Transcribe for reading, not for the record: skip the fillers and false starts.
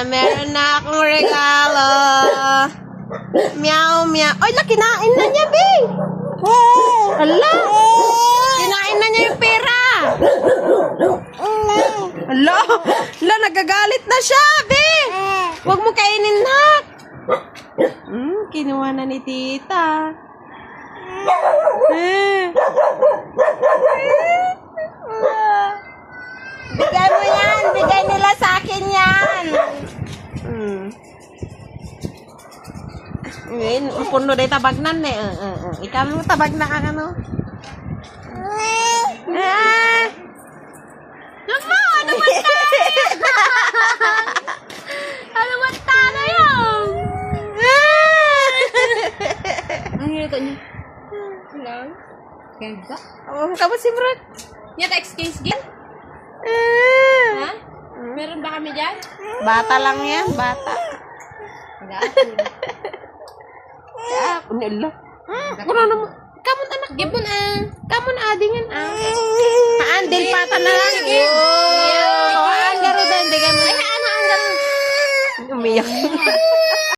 meron na akong regalo. Meow, meow. Ay, kinain na niya, Be. Hala. Kinain na niya yung pera. Hala. Hala, nagagalit na siya, Be. Huwag mo kainin, nak. Kinuha na ni tita. Bigay mo yan. Bigay nila sa akin yan. Puno na tabagnan eh. Ikaw mo tabag na ka ano? Lama, ano ba tayo? Ano ba tayo? Ang hirito niya. Hello? Ganda? Kamu si Brad? Nyata excuse gin? Ha? Meron ba kami dyan? Bata lang yan, bata. Gapon. Gapon nila. Kuno naman. Kamu anak. Gipon kamu na adingan Haandil pata na lang. Haandaro dan. Ay, haandaro. Umiyak.